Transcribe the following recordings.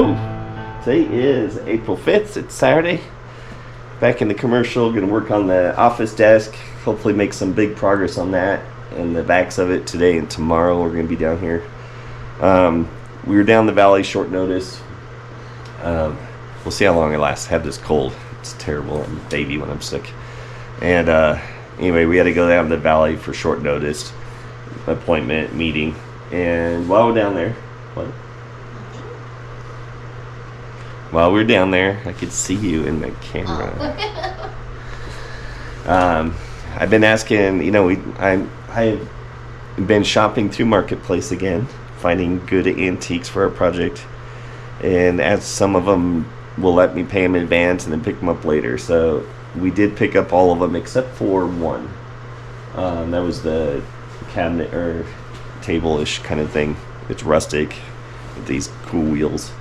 go. Today is April 5th. It's Saturday. Back in the commercial, going to work on the office desk. Hopefully make some big progress on that and the backs of it today and tomorrow. We're going to be down here. We were down the valley short notice. We'll see how long it lasts. I have this cold. It's terrible. I'm a baby when I'm sick. And anyway, we had to go down the valley for short notice appointment meeting. And while we're down there, while we were down there, I could see you in the camera. I've been asking, I've been shopping through Marketplace again, finding good antiques for our project, and as some of them will let me pay them in advance and then pick them up later. So we did pick up all of them except for one. That was the cabinet or table-ish kind of thing. It's rustic with these cool wheels.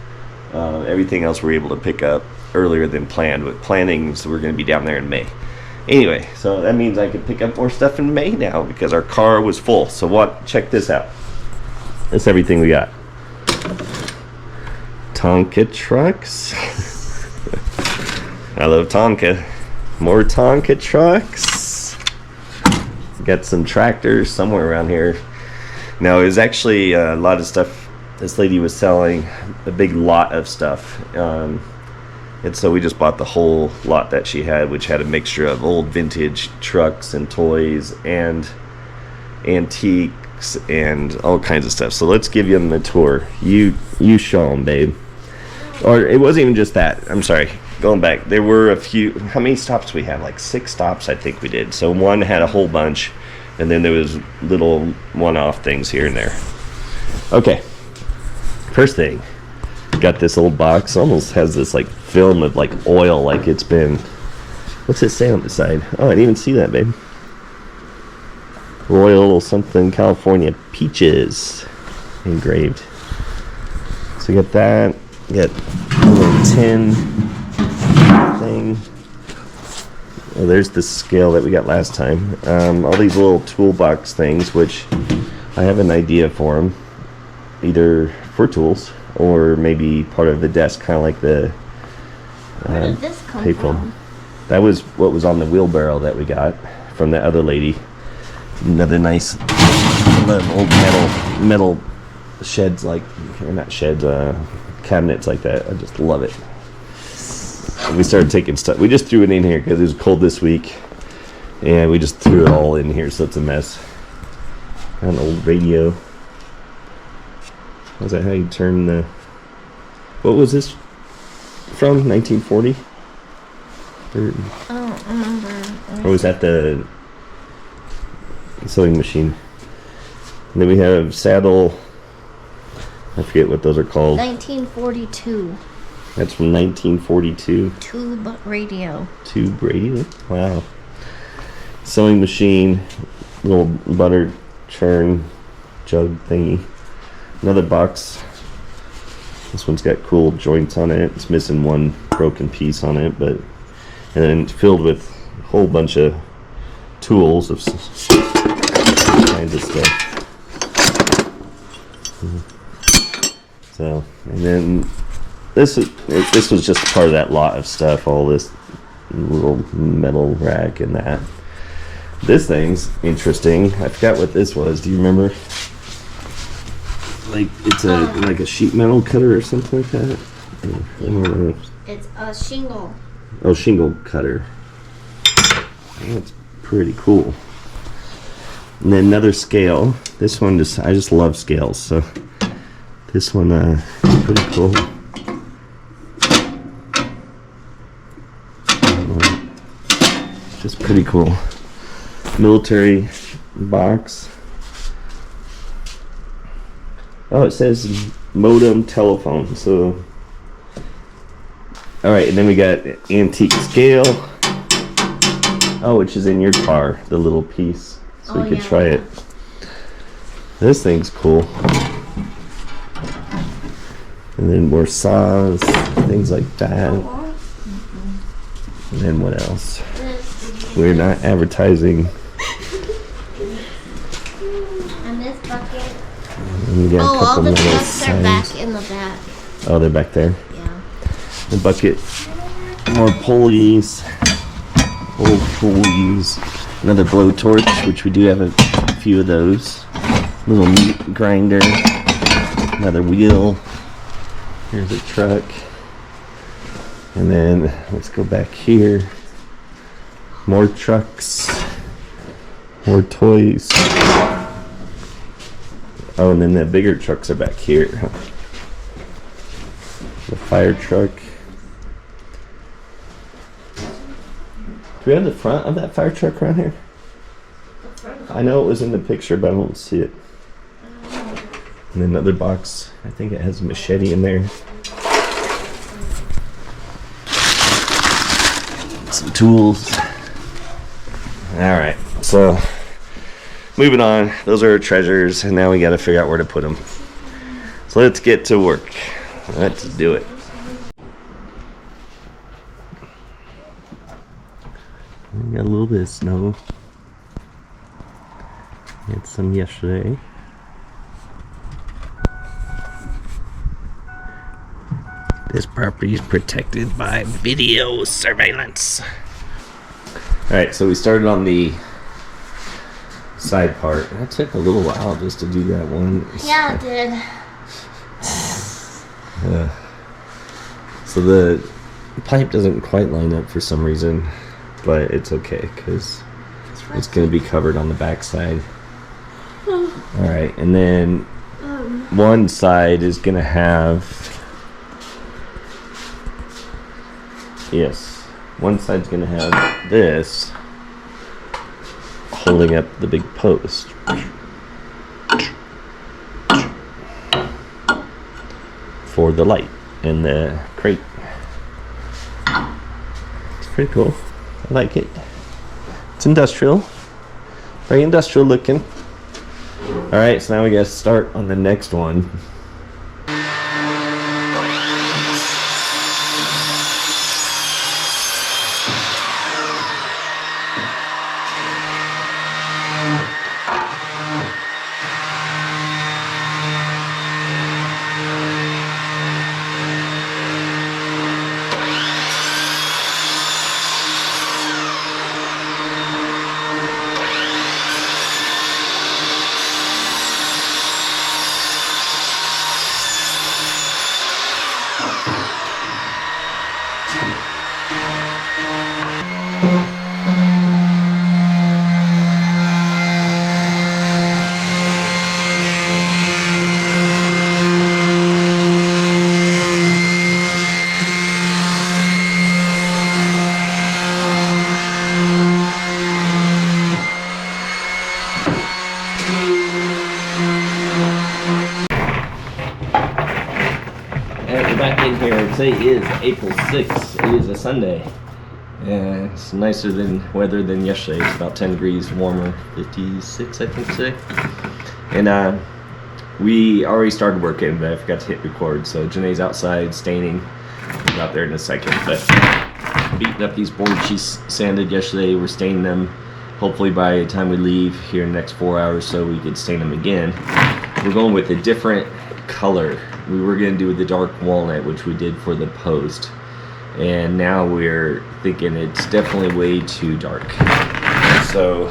Everything else we're able to pick up earlier than planned. With planning, so we're going to be down there in May. Anyway, so that means I can pick up more stuff in May now because our car was full. So check this out. That's everything we got. Tonka trucks. I love Tonka. More Tonka trucks. Got some tractors somewhere around here. No, it was actually a lot of stuff. This lady was selling a big lot of stuff. And so we just bought the whole lot that she had, which had a mixture of old vintage trucks and toys and antiques and all kinds of stuff. So let's give them a tour. You show them, babe. Or it wasn't even just that. I'm sorry. Going back, there were a few. How many stops we had? Like 6 stops, I think we did. So one had a whole bunch, and then there was little one-off things here and there. Okay. First thing, got this old box. Almost has this like film of like oil, like it's been. What's it say on the side? Oh, I didn't even see that, babe. Royal something California peaches engraved. So you got that. You got a little tin thing. Oh, there's the scale that we got last time. All these little toolbox things, which I have an idea for them. Either for tools or maybe part of the desk, kind of like the where did this come from? That was what was on the wheelbarrow that we got from the other lady. Another nice old metal sheds, like, or not sheds, cabinets like that. I just love it. And we started taking stuff. We just threw it in here because it was cold this week, and we just threw it all in here, so it's a mess. Got an old radio. Was that how you turn the... What was this from? 1940? I don't remember. Or was that the sewing machine? And then we have saddle... I forget what those are called. 1942. That's from 1942. Tube radio. Tube radio? Wow. Sewing machine. Little butter churn jug thingy. Another box. This one's got cool joints on it. It's missing one broken piece on it, but and then it's filled with a whole bunch of tools of kinds of stuff. So, and then this was just part of that lot of stuff. All this little metal rack and that. This thing's interesting. I forgot what this was. Do you remember? Like it's like a sheet metal cutter or something like that. It's a shingle. Oh, shingle cutter. That's pretty cool. And then another scale. This one I just love scales. So this one is pretty cool. Just pretty cool. Military box. Oh, it says modem telephone. So, all right, and then we got antique scale. Oh, which is in your car, the little piece, so we could try it. This thing's cool. And then more saws, things like that. And then what else? We're not advertising. And this bucket. And we got a all couple the little trucks are signs. back in the back. Oh, they're back there. Yeah. The bucket. More pulleys. Old pulleys. Another blowtorch, which we do have a few of those. Little meat grinder. Another wheel. Here's a truck. And then let's go back here. More trucks. More toys. Oh, and then the bigger trucks are back here. The fire truck. Do we have the front of that fire truck around here? I know it was in the picture, but I don't see it. And another box. I think it has a machete in there. Some tools. Alright, so moving on. Those are our treasures, and now we got to figure out where to put them. So let's get to work. Let's do it. We got a little bit of snow. Had some yesterday. This property is protected by video surveillance. Alright, so we started on the side part. That took a little while just to do that one. Yeah, it did. So the pipe doesn't quite line up for some reason, but it's okay because it's going to be covered on the back side. Alright, and then one side is going to have... Yes, one side's going to have this holding up the big post. For the light and the crate. It's pretty cool. I like it. It's industrial. Very industrial looking. Alright, so now we gotta start on the next one. Today is April 6th. It is a Sunday. And it's nicer than weather than yesterday. It's about 10 degrees warmer. 56, I think, today. And we already started working, but I forgot to hit record. So Janae's outside staining. I'll be out there in a second. But beating up these boards she sanded yesterday. We're staining them. Hopefully by the time we leave here in the next 4 hours so we could stain them again. We're going with a different color. We were going to do the dark walnut, which we did for the post, and now we're thinking it's definitely way too dark. So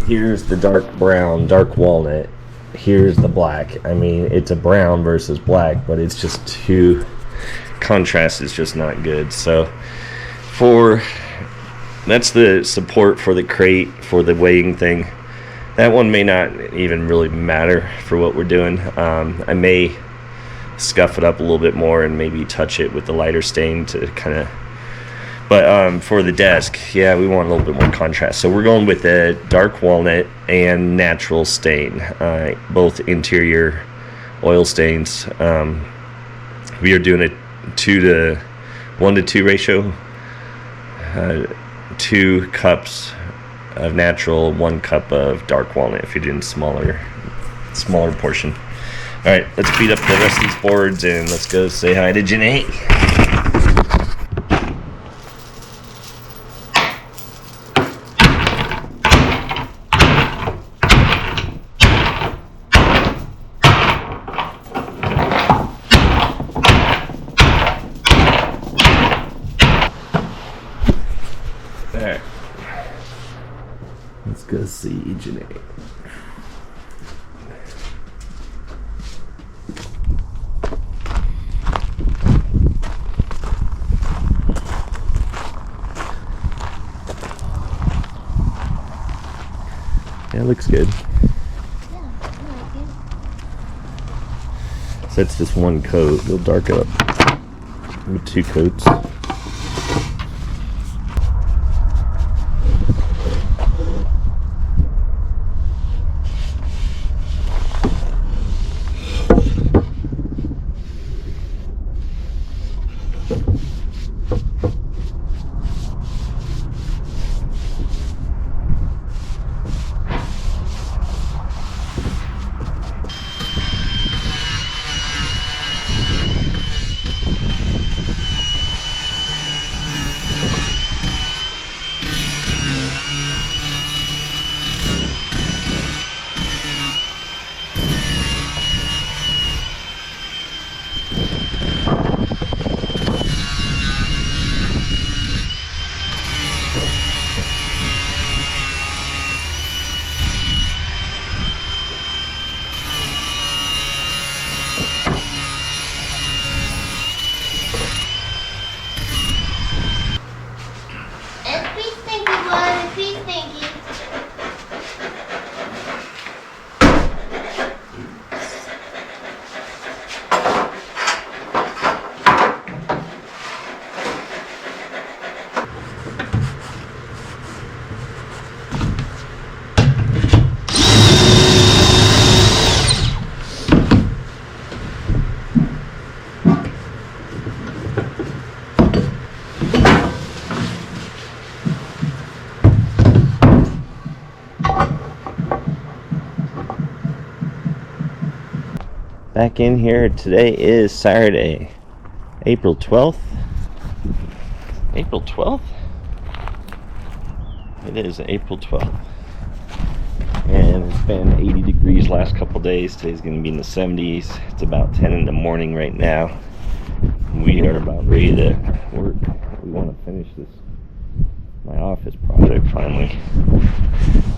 here's the dark brown, dark walnut. Here's the black. I mean, it's a brown versus black, but it's just too, contrast is just not good. So that's the support for the crate for the weighing thing. That one may not even really matter for what we're doing. I may scuff it up a little bit more and maybe touch it with the lighter stain to kind of... But for the desk, yeah, we want a little bit more contrast. So we're going with the dark walnut and natural stain, both interior oil stains. We are doing a 1 to 2 ratio. 2 cups of natural, 1 cup of dark walnut if you're doing smaller portion. All right, let's beat up the rest of these boards and let's go say hi to Janae. Let's go see Janae. Yeah, it looks good. Yeah, I like it. So that's just one coat. We'll dark it up with 2 coats. Back in here. Today is Saturday, April 12th. April 12th? It is April 12th. And it's been 80 degrees last couple days. Today's going to be in the 70s. It's about 10 in the morning right now. We are about ready to work. We want to finish my office project finally.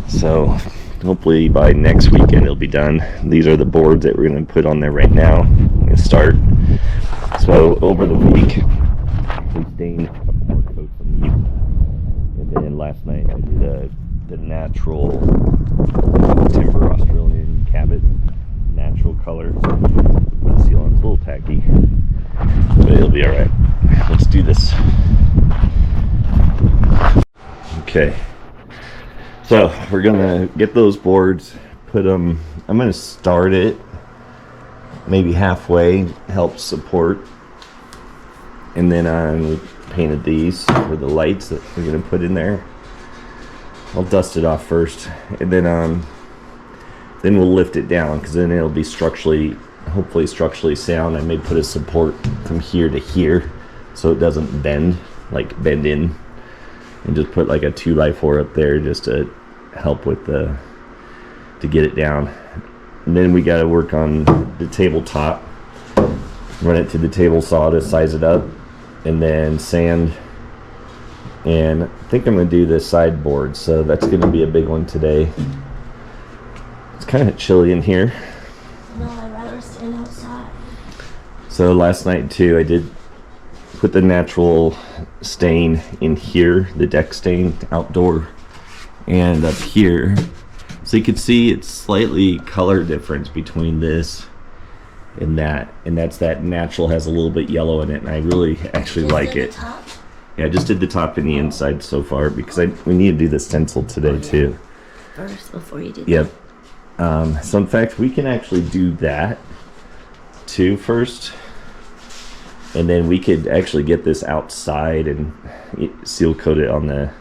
So hopefully by next weekend it'll be done. These are the boards that we're going to put on there right now and start. So over the week we stained a couple more coats on these, and then last night I did the natural timber Australian cabot natural color. The seal on, it's a little tacky, but it'll be alright. Let's do this. Okay, so we're gonna get those boards, put them, I'm gonna start it maybe halfway, help support, and then I painted these for the lights that we're gonna put in there. I'll dust it off first, and then we'll lift it down, because then it'll be hopefully structurally sound. I may put a support from here to here so it doesn't bend in, and just put like a 2x4 up there just to help with to get it down. And then we got to work on the tabletop, run it to the table saw to size it up, and then sand. And I think I'm going to do the sideboard, so that's going to be a big one today. It's kind of chilly in here. No, I'd rather stand outside. So last night too, I did put the natural stain in here, the deck stain outdoor, and up here. So you can see it's slightly color difference between this and that, and that's that natural has a little bit yellow in it, and I really actually like it. Top? Yeah, I just did the top and the inside so far because we need to do the stencil today too. First, before you do that. Yep. So in fact, we can actually do that too first, and then we could actually get this outside and seal coat it on the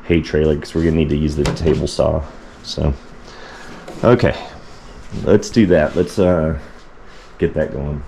hay trailer, because we're gonna need to use the table saw. So, okay, let's do that. Let's get that going.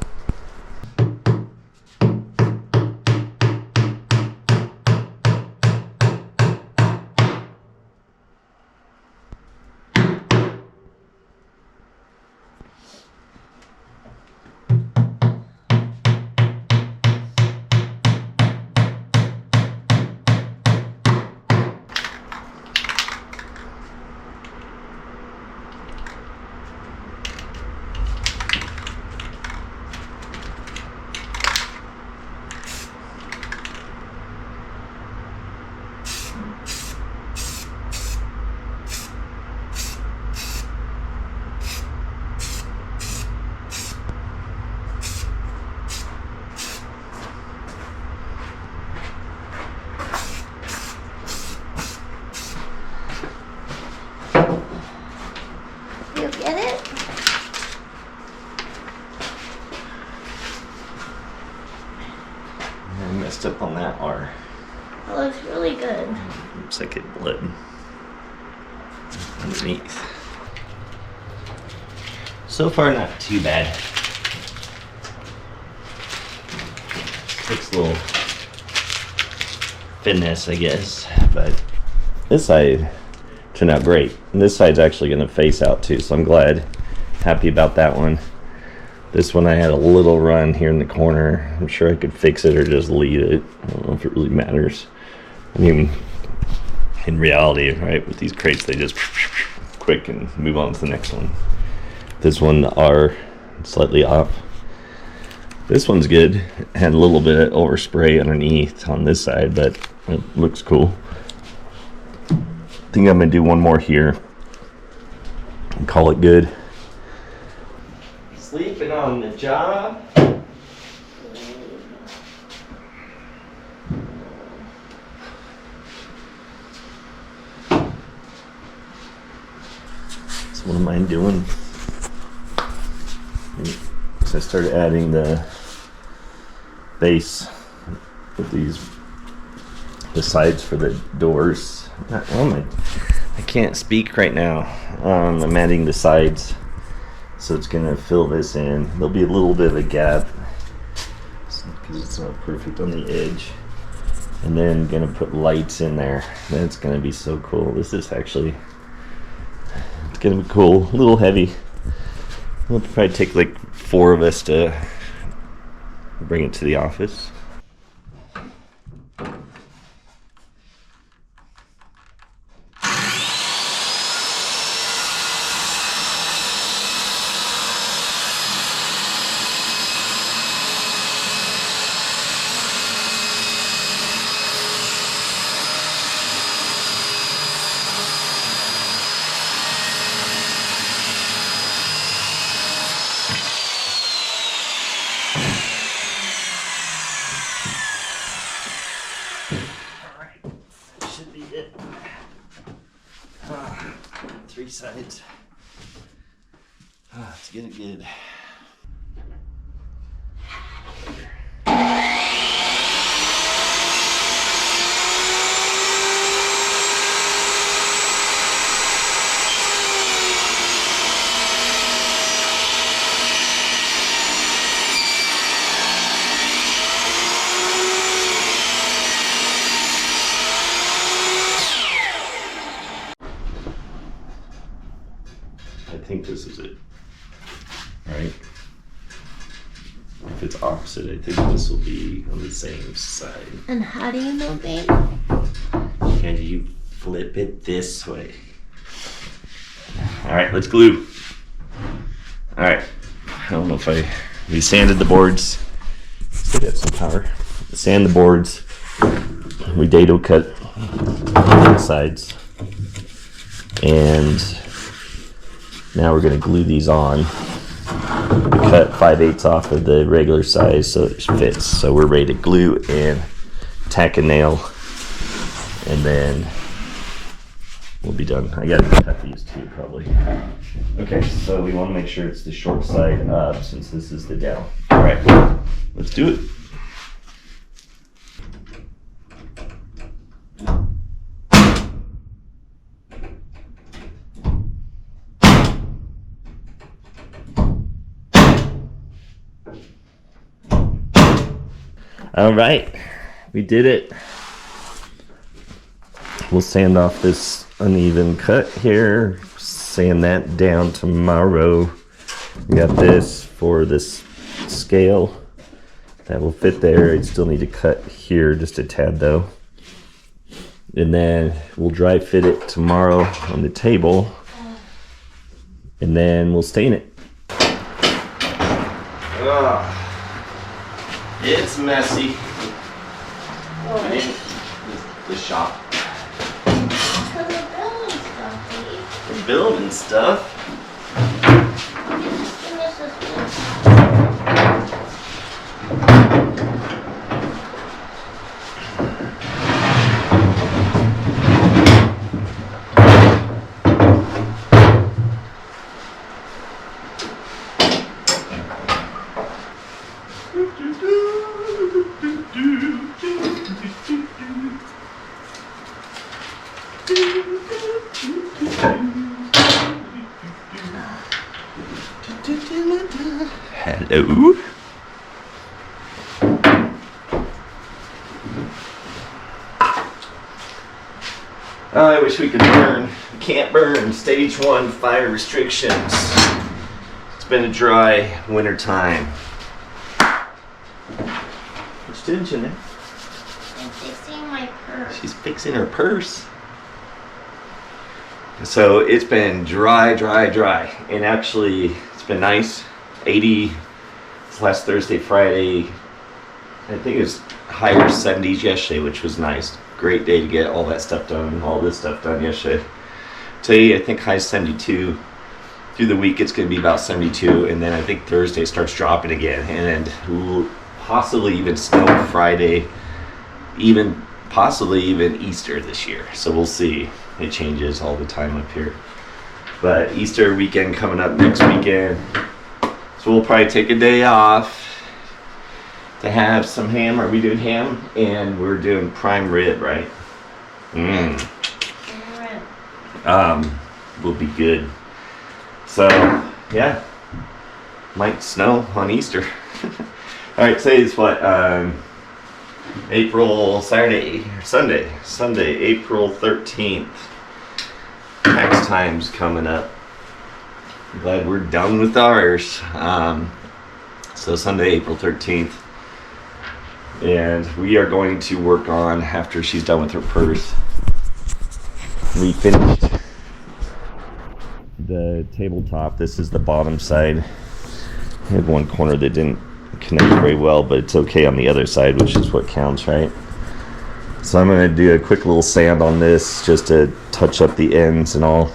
are. It looks really good. Looks like it bled underneath. So far, not too bad. Takes a little finesse, I guess, but this side turned out great. And this side's actually going to face out too, so I'm glad, happy about that one. This one I had a little run here in the corner. I'm sure I could fix it or just leave it. I don't know if it really matters. I mean, in reality, right, with these crates, they just quick and move on to the next one. This one are slightly off. This one's good. It had a little bit of overspray underneath on this side, but it looks cool. I think I'm gonna do one more here and call it good. Sleeping on the job. So what am I doing? So I started adding the base with the sides for the doors. I can't speak right now. I'm adding the sides, so it's gonna fill this in. There'll be a little bit of a gap because it's not perfect on the edge, and then gonna put lights in there. That's gonna be so cool. This is actually, it's gonna be cool. A little heavy. It'll probably take like 4 of us to bring it to the office. Should be it. 3 sides. Let's get it good. I think this is it, right? If it's opposite, I think this will be on the same side. And how do you know, babe? And you flip it this way. All right, let's glue. All right, I don't know if we sanded the boards. Still got some power. Sand the boards. We dado cut the sides. And now we're gonna glue these on. We cut 5/8 off of the regular size so it fits. So we're ready to glue and tack a nail, and then we'll be done. I gotta cut these too, probably. Okay, so we want to make sure it's the short side up since this is the down. All right, let's do it. All right, we did it. We'll sand off this uneven cut here, sand that down tomorrow. We got this for this scale that will fit there. I still need to cut here just a tad though. And then we'll dry fit it tomorrow on the table, and then we'll stain it. It's messy. The shop. Because we're building stuff, babe. We're building stuff. And this is good. Hello. Oh, I wish we could burn. We can't burn. Stage 1 fire restrictions. It's been a dry winter time. What you doing, Jenna? I'm fixing my purse. She's fixing her purse. So it's been dry. And actually, it's been nice. 80 last Thursday, Friday. I think it was higher 70s yesterday, which was nice. Great day to get all that stuff done, all this stuff done yesterday. Today, I think high 72. Through the week, it's going to be about 72, and then I think Thursday starts dropping again, and possibly even snow Friday, possibly even Easter this year. So we'll see. It changes all the time up here. But Easter weekend coming up next weekend, so we'll probably take a day off to have some ham. Are we doing ham? And we're doing prime rib, right? Will be good. So, yeah. Might snow on Easter. Alright, today is what? Sunday, April 13th. Tax time's coming up. I'm glad we're done with ours. So Sunday, April 13th. And we are going to work on, after she's done with her purse, we finished the tabletop. This is the bottom side. I had one corner that didn't connect very well, but it's okay on the other side, which is what counts, right? So I'm going to do a quick little sand on this just to touch up the ends and all.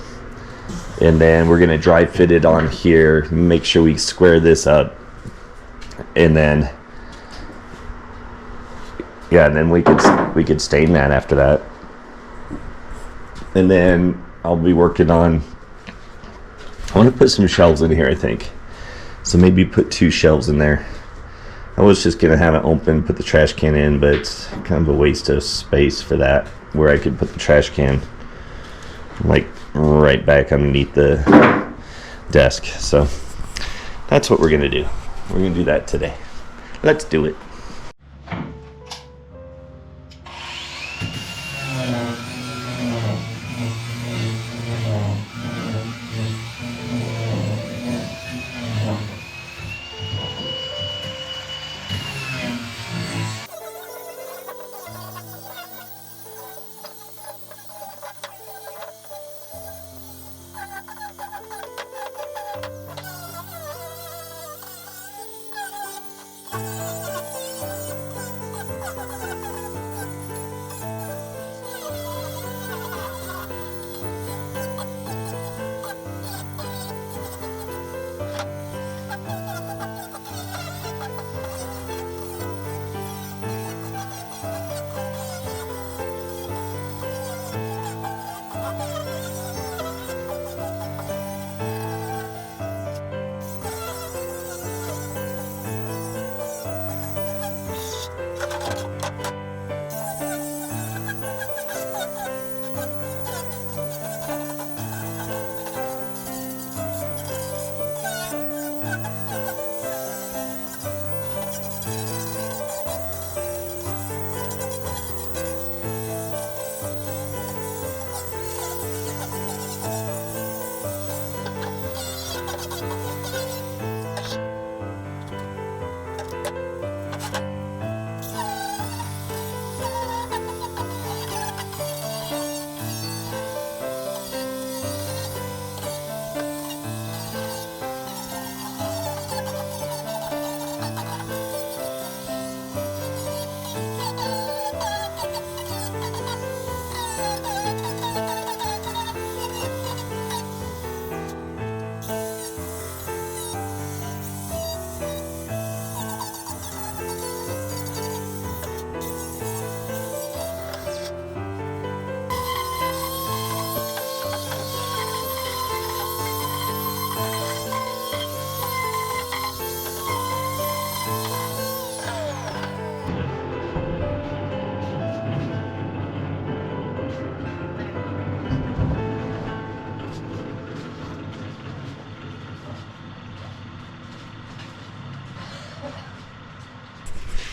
And then we're going to dry fit it on here, make sure we square this up. And then we could stain that after that. And then I'll be working on, I want to put some shelves in here, I think. So maybe put 2 shelves in there. I was just going to have it open, put the trash can in, but it's kind of a waste of space for that, where I could put the trash can like right back underneath the desk. So that's what we're going to do. We're going to do that today. Let's do it.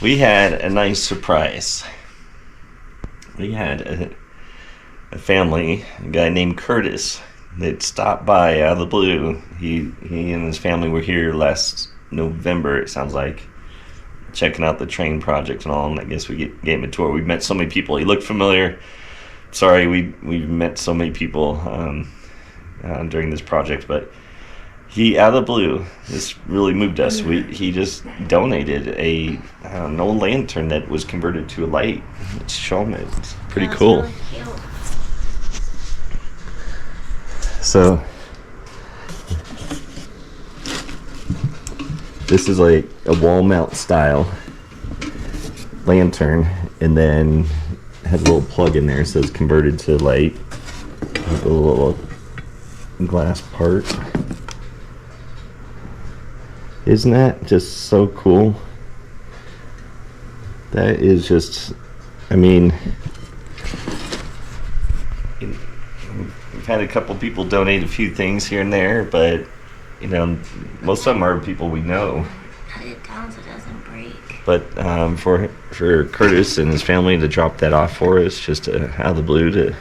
We had a nice surprise. We had a family, a guy named Curtis, that stopped by out of the blue. He and his family were here last November, it sounds like, checking out the train project and all, and I guess we gave him a tour. We met so many people. He looked familiar. Sorry, we met so many people during this project, but he, out of the blue, this really moved us. He just donated an old lantern that was converted to a light. Let's show him it. It's pretty cool. Really cute. So this is like a wall mount style lantern, and then has a little plug in there. It says converted to light. A little glass part. Isn't that just so cool? That is just, I mean, we've had a couple people donate a few things here and there, but you know, most of them are people we know. Cut it down so it doesn't break. But for Curtis and his family to drop that off for us, just out of the blue to.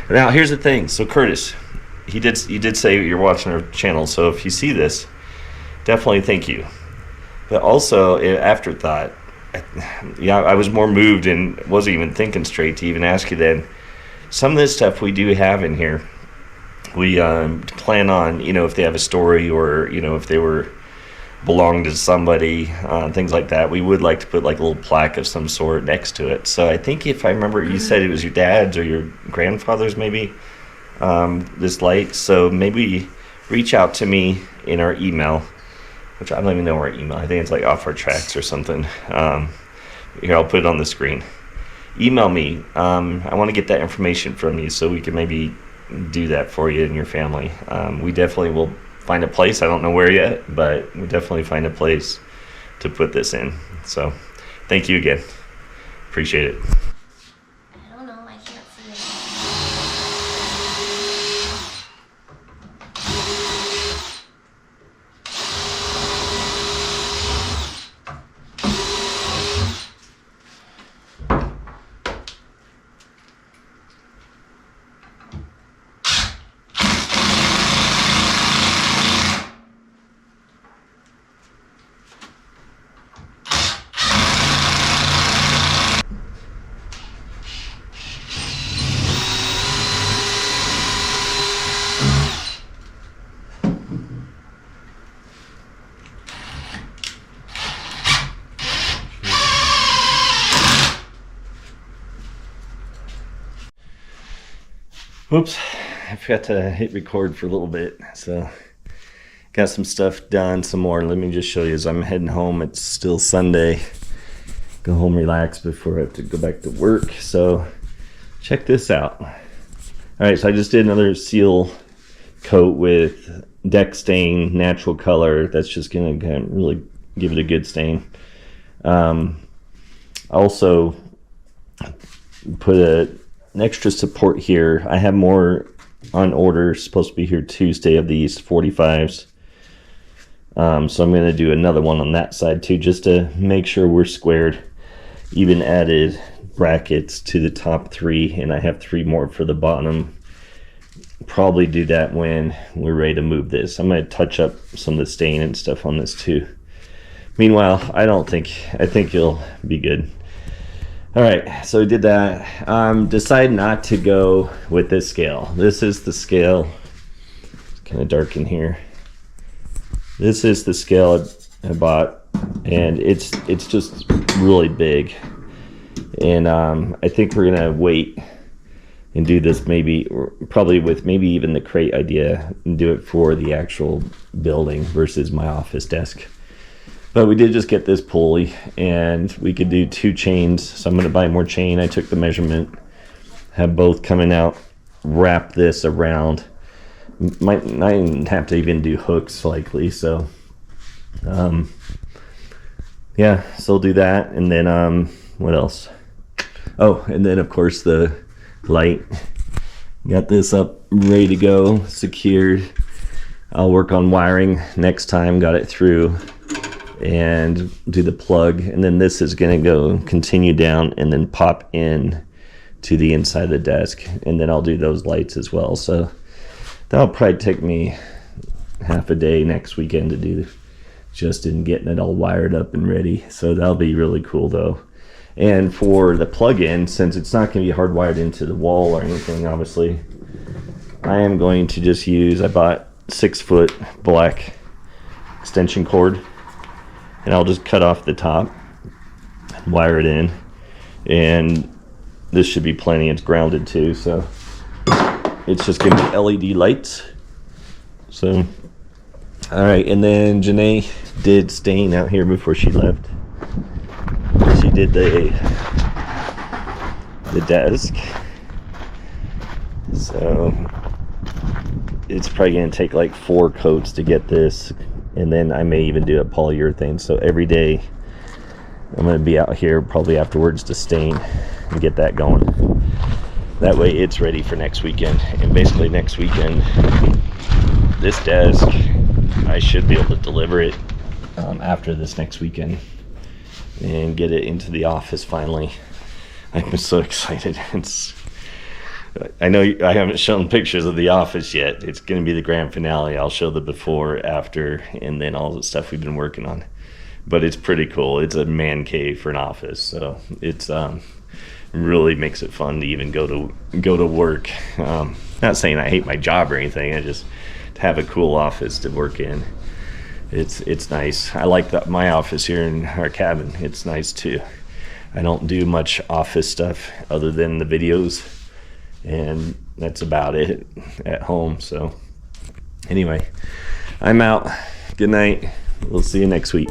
Now here's the thing. So Curtis, you did say you're watching our channel, so if you see this, definitely thank you. But also, afterthought, I was more moved and wasn't even thinking straight to even ask you then. Some of this stuff we do have in here, we plan on, you know, if they have a story or, you know, if they belong to somebody, things like that, we would like to put like a little plaque of some sort next to it. So I think if I remember, you said it was your dad's or your grandfather's maybe, this light. So maybe reach out to me in our email, which I don't even know our email. I think it's like Off Our Tracks or something. Here, I'll put it on the screen. Email me. I want to get that information from you so we can maybe do that for you and your family. We definitely will find a place. I don't know where yet, but we definitely find a place to put this in. So thank you again. Appreciate it. I don't know. I can't see it. Whoops, I forgot to hit record for a little bit, so got some stuff done, some more. Let me just show you as I'm heading home. It's still Sunday. Go home, relax before I have to go back to work. So check this out. All right, so I just did another seal coat with deck stain, natural color. That's just gonna kind of really give it a good stain. Also put an extra support here. I have more on order, supposed to be here Tuesday, of these 45s. So I'm going to do another one on that side too, just to make sure we're squared. Even added brackets to the top 3, and I have 3 more for the bottom. Probably do that when we're ready to move this. I'm going to touch up some of the stain and stuff on this too. Meanwhile, I think you'll be good. All right, so we did that. Decided not to go with this scale. This is the scale. It's kind of dark in here. This is the scale I bought, and it's just really big. And I think we're gonna wait and do this probably with maybe even the crate idea, and do it for the actual building versus my office desk. But we did just get this pulley, and we could do 2 chains, so I'm going to buy more chain. I took the measurement, have both coming out, wrap this around. Might not even have to even do hooks likely, so yeah, so we'll do that. And then what else? Oh, and then of course the light. Got this up, ready to go, secured. I'll work on wiring next time. Got it through and do the plug, and then this is going to go continue down and then pop in to the inside of the desk, and then I'll do those lights as well. So that'll probably take me half a day next weekend to do, just in getting it all wired up and ready. So that'll be really cool though. And for the plug-in, since it's not going to be hardwired into the wall or anything, obviously, I am going to just use, I bought 6-foot black extension cord, and I'll just cut off the top and wire it in, and this should be plenty. It's grounded too, so it's just giving me LED lights. So all right, and then Janae did stain out here before she left. She did the desk, so it's probably going to take like 4 coats to get this, and then I may even do a polyurethane. So every day I'm going to be out here probably afterwards to stain and get that going. That way it's ready for next weekend. And basically next weekend, this desk, I should be able to deliver it after this next weekend and get it into the office finally. I'm so excited. I know I haven't shown pictures of the office yet. It's going to be the grand finale. I'll show the before, after, and then all the stuff we've been working on. But it's pretty cool. It's a man cave for an office, so it's really makes it fun to even go to work. Not saying I hate my job or anything. I just to have a cool office to work in. It's nice. I like my office here in our cabin. It's nice too. I don't do much office stuff other than the videos, and that's about it at home. So anyway, I'm out. Good night. We'll see you next week.